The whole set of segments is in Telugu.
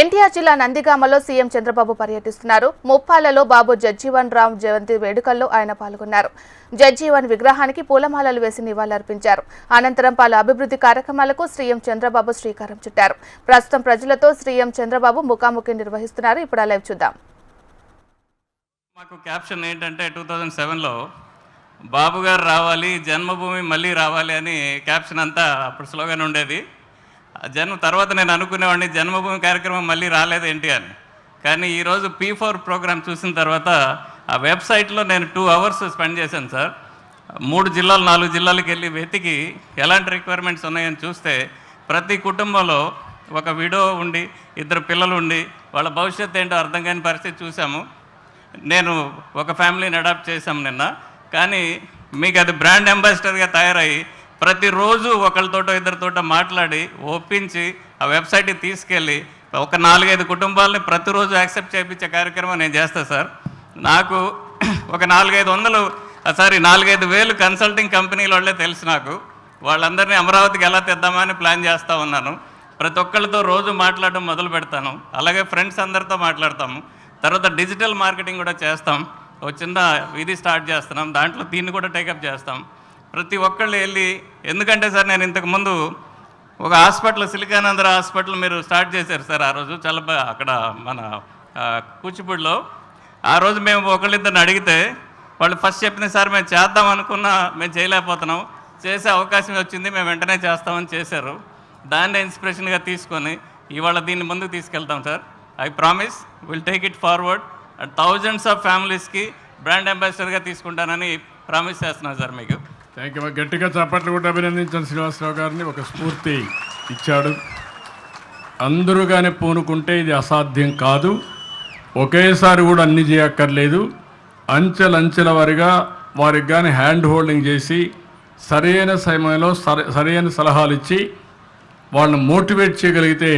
ఎన్టీఆర్ జిల్లా నందిగామలో సీఎం చంద్రబాబు పర్యటిస్తున్నారు. ముప్పాలలో బాబు జగ్జీవన్ రామ్ జయంతి వేడుకల్లో ఆయన పాల్గొన్నారు. జగ్జీవన్ విగ్రహానికి పూలమాలలు వేసి నివాళులర్పించారు. అనంతరం పలు అభివృద్ధి కార్యక్రమాలకు సీఎం చంద్రబాబు శ్రీకారం చుట్టారు. ప్రస్తుతం ప్రజలతో సీఎం చంద్రబాబు ముఖాముఖి నిర్వహిస్తున్నారు. ఇప్పుడు లైవ్ చూద్దాం. మాకు క్యాప్షన్ ఏంటంటే 2007లో బాబు గారు రావాలి, జన్మభూమి మళ్ళీ రావాలి అని క్యాప్షన్ అంతా అప్పుడు స్లోగన్ ఉండేది. తర్వాత నేను అనుకునేవాడిని జన్మభూమి కార్యక్రమం మళ్ళీ రాలేదేంటి అని. కానీ ఈరోజు P4 ప్రోగ్రామ్ చూసిన తర్వాత ఆ వెబ్సైట్లో నేను 2 hours స్పెండ్ చేశాను సార్. 3 జిల్లాలు 4 జిల్లాలకు వెళ్ళి వెతికి ఎలాంటి రిక్వైర్మెంట్స్ ఉన్నాయని చూస్తే ప్రతి కుటుంబంలో ఒక విడో ఉండి 2 పిల్లలు ఉండి వాళ్ళ భవిష్యత్తు ఏంటో అర్థం కాని పరిస్థితి చూసాము. నేను ఒక ఫ్యామిలీని అడాప్ట్ చేశాము నిన్న. కానీ మీకు అది బ్రాండ్ అంబాసిడర్గా తయారయ్యి ప్రతిరోజు ఒకరితోటో 2 మాట్లాడి ఒప్పించి ఆ వెబ్సైట్కి తీసుకెళ్ళి ఒక 4-5 కుటుంబాలని ప్రతిరోజు యాక్సెప్ట్ చేయించే కార్యక్రమం నేను చేస్తాను సార్. నాకు ఒక 4-5 వేలు కన్సల్టింగ్ కంపెనీల వాళ్ళే తెలుసు నాకు. వాళ్ళందరినీ అమరావతికి ఎలా తెద్దామని ప్లాన్ చేస్తూ ఉన్నాను. ప్రతి ఒక్కరితో రోజు మాట్లాడడం మొదలు పెడతాను. అలాగే ఫ్రెండ్స్ అందరితో మాట్లాడతాము. తర్వాత డిజిటల్ మార్కెటింగ్ కూడా చేస్తాం. ఒక చిన్న ఇది స్టార్ట్ చేస్తున్నాం. దాంట్లో దీన్ని కూడా టేకప్ చేస్తాం. ప్రతి ఒక్కళ్ళు వెళ్ళి, ఎందుకంటే సార్ నేను ఇంతకుముందు ఒక హాస్పిటల్ సిలికానంద్ర హాస్పిటల్ మీరు స్టార్ట్ చేశారు సార్. ఆ రోజు చాలా అక్కడ మన కూచిపూడిలో. ఆ రోజు మేము ఒకళ్ళిద్దరిని అడిగితే వాళ్ళు ఫస్ట్ చెప్పిన సార్ మేము చేద్దాం అనుకున్నా మేము చేయలేకపోతున్నాం, చేసే అవకాశం వచ్చింది, మేము వెంటనే చేస్తామని చేశారు. దాన్ని ఇన్స్పిరేషన్గా తీసుకొని ఇవాళ దీన్ని ముందుకు తీసుకెళ్తాం sir. I promise will take it forward and thousands of ఫ్యామిలీస్కి బ్రాండ్ అంబాసిడర్గా తీసుకుంటానని ప్రామిస్ చేస్తున్నాను సార్ మీకు. Thank you. గట్టిగా చప్పట్లు కూడా అభినందించాను శ్రీనివాసరావు గారిని. ఒక స్ఫూర్తి ఇచ్చాడు. అందరూ కానీ పూనుకుంటే ఇది అసాధ్యం కాదు. ఒకేసారి కూడా అన్ని చేయక్కర్లేదు. అంచెలంచెల వారిగా వారికి కానీ హ్యాండ్ హోల్డింగ్ చేసి సరైన సమయంలో సరైన సలహాలు ఇచ్చి వాళ్ళని మోటివేట్ చేయగలిగితే,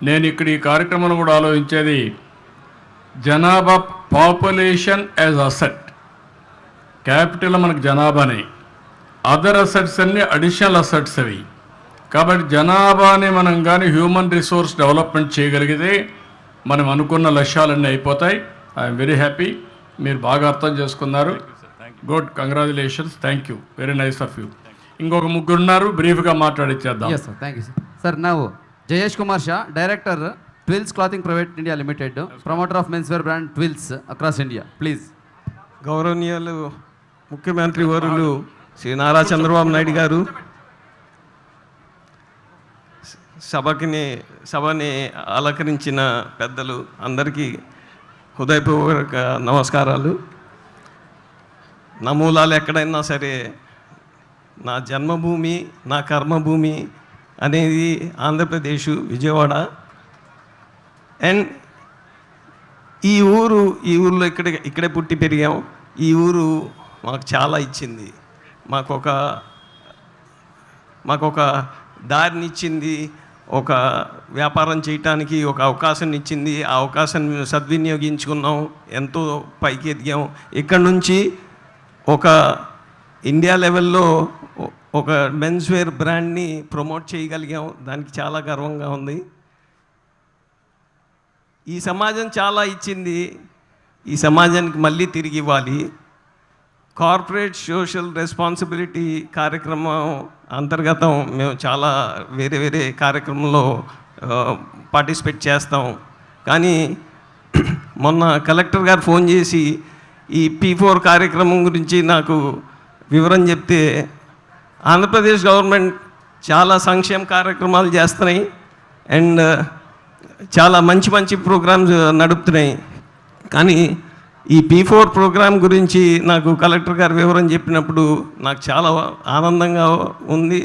నేను ఇక్కడ ఈ కార్యక్రమంలో కూడా ఆలోచించేది జనాభా పాపులేషన్ యాజ్ అసెట్. క్యాపిటల్ మనకు జనాభానే, అదర్ అసెట్స్ అన్నీ అడిషనల్ అసెట్స్ అవి. కాబట్టి జనాభాని మనం కానీ హ్యూమన్ రిసోర్స్ డెవలప్మెంట్ చేయగలిగితే మనం అనుకున్న లక్ష్యాలన్నీ అయిపోతాయి. I'm very happy. మీరు బాగా అర్థం చేసుకున్నారు. Good, congratulations. Thank you, very nice of you. ఇంకొక 3 ఉన్నారు, బ్రీఫ్గా మాట్లాడిచ్చేద్దాం. Thank you sir. Now Jayesh Kumar Shah, director Twills clothing private India limited, promoter of menswear brand Twills across India, please. గౌరవనీయులు ముఖ్యమంత్రి వర్యులు శ్రీ నారా చంద్రబాబు నాయుడు గారు, సభని అలంకరించిన పెద్దలు అందరికీ హృదయపూర్వక నమస్కారాలు. నా మూలాలు ఎక్కడైనా సరే నా జన్మభూమి, నా కర్మభూమి అనేది ఆంధ్రప్రదేశ్, విజయవాడ. అండ్ ఈ ఊరిలో ఇక్కడే పుట్టి పెరిగాం. ఈ ఊరు మాకు చాలా ఇచ్చింది. మాకొక దారిని ఇచ్చింది, ఒక వ్యాపారం చేయటానికి ఒక అవకాశం ఇచ్చింది. ఆ అవకాశాన్ని సద్వినియోగించుకున్నాం, ఎంతో పైకి ఎదిగాం. ఇక్కడ నుంచి ఒక ఇండియా లెవెల్లో ఒక మెన్స్వేర్ బ్రాండ్ని ప్రమోట్ చేయగలిగాం. దానికి చాలా గర్వంగా ఉంది. ఈ సమాజం చాలా ఇచ్చింది, ఈ సమాజానికి మళ్ళీ తిరిగి ఇవ్వాలి. కార్పొరేట్ సోషల్ రెస్పాన్సిబిలిటీ కార్యక్రమం అంతర్గతం మేము చాలా వేరే కార్యక్రమంలో పార్టిసిపేట్ చేస్తాం. కానీ మొన్న కలెక్టర్ గారు ఫోన్ చేసి ఈ P4 కార్యక్రమం గురించి నాకు వివరం చెప్తే, ఆంధ్రప్రదేశ్ గవర్నమెంట్ చాలా సంక్షేమ కార్యక్రమాలు చేస్తున్నాయి అండ్ చాలా మంచి ప్రోగ్రామ్స్ నడుపుతున్నాయి. కానీ ఈ P4 ప్రోగ్రాం గురించి నాకు కలెక్టర్ గారు వివరం చెప్పినప్పుడు నాకు చాలా ఆనందంగా ఉంది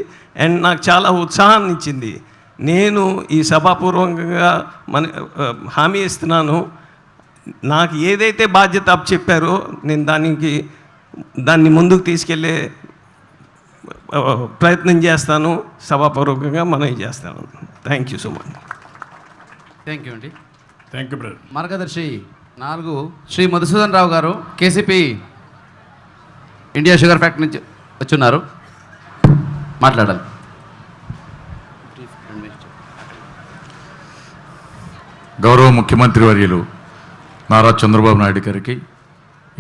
అండ్ నాకు చాలా ఉత్సాహాన్ని ఇచ్చింది. నేను ఈ సభాపూర్వకంగా హామీ ఇస్తున్నాను, నాకు ఏదైతే బాధ్యత చెప్పారో నేను దాన్ని ముందుకు తీసుకెళ్ళే ప్రయత్నం చేస్తాను. సభాపూర్వకంగా మనవి చేస్తాను. Thank you so much. Thank you అండి. Thank you brother. Margadarsi 4 Shri Madhusudan రావు గారు, KCP ఇండియా షుగర్ ఫ్యాక్టరీ నుంచి వచ్చున్నారు, మాట్లాడాలి. గౌరవ ముఖ్యమంత్రి వర్యులు నారా చంద్రబాబు నాయుడు గారికి,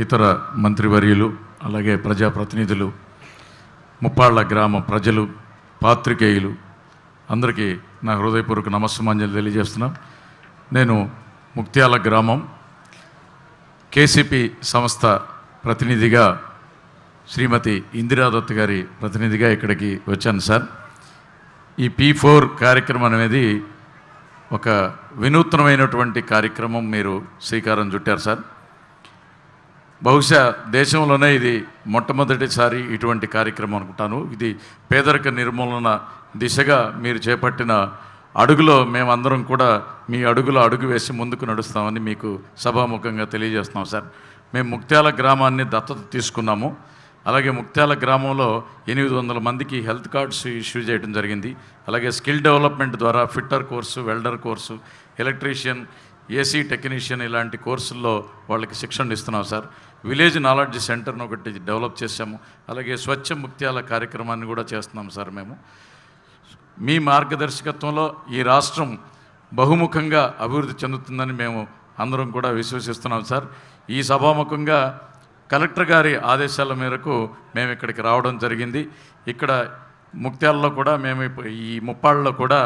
ఇతర మంత్రివర్యులు, అలాగే ప్రజాప్రతినిధులు, ముప్పాళ్ళ గ్రామ ప్రజలు, పాత్రికేయులు అందరికీ నా హృదయపూర్వక నమస్సుమాంజలి తెలియజేస్తున్నాం. నేను ముక్త్యాల గ్రామం కేసీపీ సంస్థ ప్రతినిధిగా శ్రీమతి ఇందిరాదత్ గారి ప్రతినిధిగా ఇక్కడికి వచ్చాను సార్. ఈ P4 కార్యక్రమం అనేది ఒక వినూత్నమైనటువంటి కార్యక్రమం మీరు శ్రీకారం చుట్టారు సార్. బహుశా దేశంలోనే ఇది మొట్టమొదటిసారి ఇటువంటి కార్యక్రమం అనుకుంటాను. ఇది పేదరిక నిర్మూలన దిశగా మీరు చేపట్టిన అడుగులో మేమందరం కూడా మీ అడుగులో అడుగు వేసి ముందుకు నడుస్తామని మీకు సభాముఖంగా తెలియజేస్తున్నాం సార్. మేము ముక్త్యాల గ్రామాన్ని దత్తత తీసుకున్నాము. అలాగే ముక్త్యాల గ్రామంలో 800 మందికి హెల్త్ కార్డ్స్ ఇష్యూ చేయడం జరిగింది. అలాగే స్కిల్ డెవలప్మెంట్ ద్వారా fitter course, welder course, electrician, AC technician ఇలాంటి కోర్సుల్లో వాళ్ళకి శిక్షణ ఇస్తున్నాం సార్. విలేజ్ నాలెడ్జ్ సెంటర్ను ఒకటి డెవలప్ చేశాము. అలాగే స్వచ్ఛ ముక్త్యాల కార్యక్రమాన్ని కూడా చేస్తున్నాం సార్. మేము మీ మార్గదర్శకత్వంలో ఈ రాష్ట్రం బహుముఖంగా అభివృద్ధి చెందుతుందని మేము అందరం కూడా విశ్వసిస్తున్నాం సార్. ఈ సభాముఖంగా కలెక్టర్ గారి ఆదేశాల మేరకు మేము ఇక్కడికి రావడం జరిగింది. ఇక్కడ ముక్త్యాలలో కూడా మేము ఈ ముప్పాళ్ళలో కూడా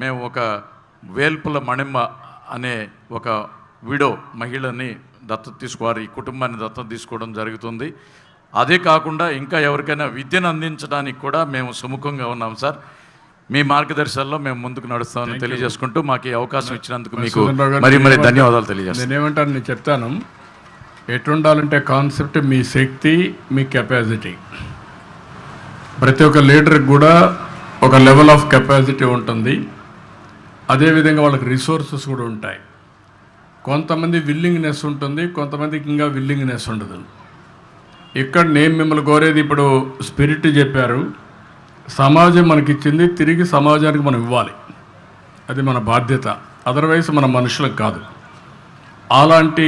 మేము ఒక వేల్పుల మణిమ్మ అనే ఒక విడో మహిళని దత్తత తీసుకోవాలి, ఈ కుటుంబాన్ని దత్తత తీసుకోవడం జరుగుతుంది. అదే కాకుండా ఇంకా ఎవరికైనా విద్యను అందించడానికి కూడా మేము సుముఖంగా ఉన్నాం సార్. మీ మార్గదర్శకాల్లో మేము ముందుకు నడుస్తామని తెలియజేసుకుంటూ మాకు ఈ అవకాశం ఇచ్చినందుకు మీకు మరి ధన్యవాదాలు తెలియజేస్తాను. నేనేమంటాను, నేను చెప్తాను. ఎట్లుండాలంటే కాన్సెప్ట్ మీ శక్తి, మీ కెపాసిటీ. ప్రతి ఒక్క లీడర్కి కూడా ఒక లెవెల్ ఆఫ్ కెపాసిటీ ఉంటుంది. అదేవిధంగా వాళ్ళకి రిసోర్సెస్ కూడా ఉంటాయి. కొంతమంది విల్లింగ్నెస్ ఉంటుంది, కొంతమందికి ఇంకా విల్లింగ్నెస్ ఉండదు. ఇక్కడ నేను మిమ్మల్ని కోరేది, ఇప్పుడు స్పిరిట్ చెప్పారు, సమాజం మనకిచ్చింది, తిరిగి సమాజానికి మనం ఇవ్వాలి. అది మన బాధ్యత. అదర్వైజ్ మన మనుషులకు కాదు. అలాంటి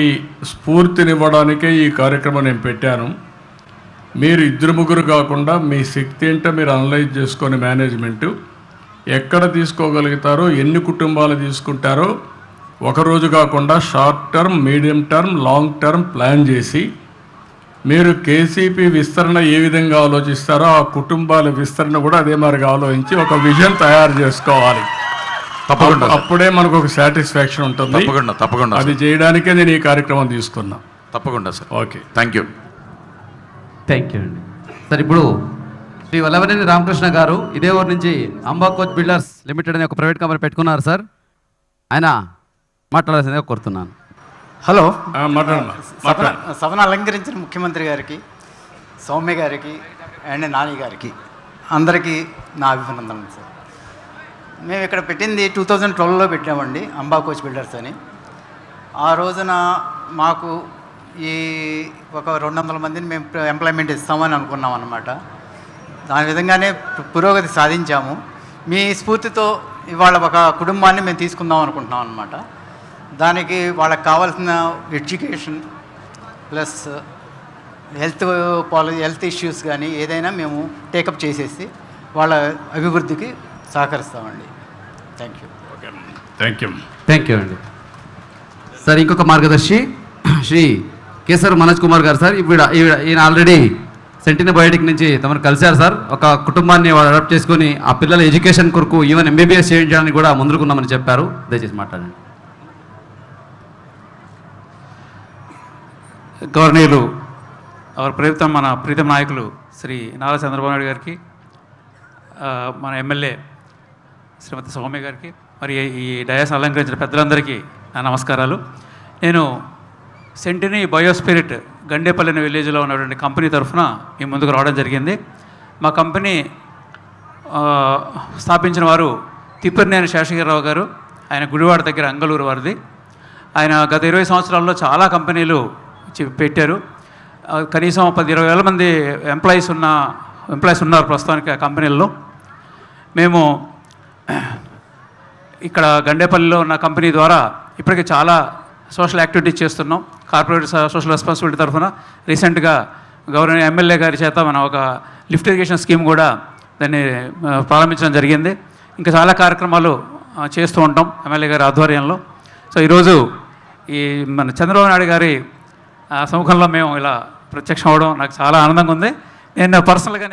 స్ఫూర్తినివ్వడానికే ఈ కార్యక్రమం నేను పెట్టాను. మీరు 2-3 కాకుండా మీ శక్తి ఏంటో మీరు అనలైజ్ చేసుకొని మేనేజ్మెంటు ఎక్కడ తీసుకోగలుగుతారో, ఎన్ని కుటుంబాలు తీసుకుంటారో ఒకరోజు కాకుండా short term, medium term, long term plan చేసి మీరు కేసీపీ విస్తరణ ఏ విధంగా ఆలోచిస్తారో ఆ కుటుంబాల విస్తరణ కూడా అదే మాదిరిగా ఆలోచించి ఒక విజన్ తయారు చేసుకోవాలి. తప్పకుండా అప్పుడే మనకు ఒక సాటిస్ఫాక్షన్ ఉంటుంది. తప్పకుండా అది చేయడానికే నేను ఈ కార్యక్రమం తీసుకున్నా. తప్పకుండా సార్. ఓకే, థ్యాంక్ యూ అండి సార్. ఇప్పుడు శ్రీ వల్లభనేని రామకృష్ణ గారు ఇదే ఊరు నుంచి అంబా కోచ్ బిల్డర్స్ లిమిటెడ్ అనే ఒక ప్రైవేట్ కంపెనీ పెట్టుకున్నారు సార్. ఆయన మాట్లాడాల్సిందిగా కోరుతున్నాను. హలో, మాట్లాడమ్మా. సభను అలంకరించిన ముఖ్యమంత్రి గారికి, సౌమ్య గారికి అండ్ నాని గారికి అందరికీ నా అభినందనలు సార్. మేము ఇక్కడ పెట్టింది 2012లో పెట్టామండి, అంబా కోచ్ బిల్డర్స్ అని. ఆ రోజున మాకు ఈ ఒక 200 మందిని మేము ఎంప్లాయ్మెంట్ ఇస్తామని అనుకున్నాం అన్నమాట. దాని విధంగానే పురోగతి సాధించాము. మీ స్ఫూర్తితో ఇవాళ ఒక కుటుంబాన్ని మేము తీసుకుందాం అనుకుంటున్నాం అన్నమాట. దానికి వాళ్ళకి కావాల్సిన ఎడ్యుకేషన్ ప్లస్ హెల్త్ ఇష్యూస్ కానీ ఏదైనా మేము టేకప్ చేసేసి వాళ్ళ అభివృద్ధికి సహకరిస్తామండి. థ్యాంక్ యూ అండి సార్. ఇంకొక మార్గదర్శి శ్రీ కేసర్ మనోజ్ కుమార్ గారు సార్. ఈయన ఆల్రెడీ సెంటిన బయోటిక్ నుంచి తమను కలిశారు సార్. ఒక కుటుంబాన్ని వాళ్ళు అడాప్ట్ చేసుకొని ఆ పిల్లల ఎడ్యుకేషన్ కొరకు ఈవెన్ MBBS చేయించడానికి కూడా ముందుకున్నామని చెప్పారు. దయచేసి మాట్లాడండి. గవర్నీయులు మన ప్రీతం నాయకులు శ్రీ నారా చంద్రబాబు నాయుడు గారికి, మన ఎమ్మెల్యే శ్రీమతి సౌమ్య గారికి, మరి ఈ డయాస్ అలంకరించిన పెద్దలందరికీ నా నమస్కారాలు. నేను సెంటినీ బయోస్పిరిట్ గండేపల్లి అనే విలేజ్లో ఉన్నటువంటి కంపెనీ తరఫున ఈ ముందుకు రావడం జరిగింది. మా కంపెనీ స్థాపించిన వారు తిప్పర్నేని శేషగిరిరావు గారు. ఆయన గుడివాడ దగ్గర అంగళూరు వారిది. ఆయన గత 20 సంవత్సరాల్లో చాలా కంపెనీలు పెట్టారు. కనీసం 10-20 వేల మంది ఎంప్లాయీస్ ఉన్నారు ప్రస్తుతానికి ఆ కంపెనీల్లో. మేము ఇక్కడ గండేపల్లిలో ఉన్న కంపెనీ ద్వారా ఇప్పటికే చాలా సోషల్ యాక్టివిటీస్ చేస్తున్నాం. కార్పొరేట్ సోషల్ రెస్పాన్సిబిలిటీ తరఫున రీసెంట్గా గవర్నర్ ఎమ్మెల్యే గారి చేత మనం ఒక లిఫ్ట్ ఇరిగేషన్ స్కీమ్ కూడా దాన్ని ప్రారంభించడం జరిగింది. ఇంకా చాలా కార్యక్రమాలు చేస్తూ ఉంటాం ఎమ్మెల్యే గారి ఆధ్వర్యంలో. సో ఈరోజు ఈ మన చంద్రబాబు నాయుడు గారి సముఖంలో మేము ఇలా ప్రత్యక్షం అవ్వడం నాకు చాలా ఆనందంగా ఉంది. నేను పర్సనల్గా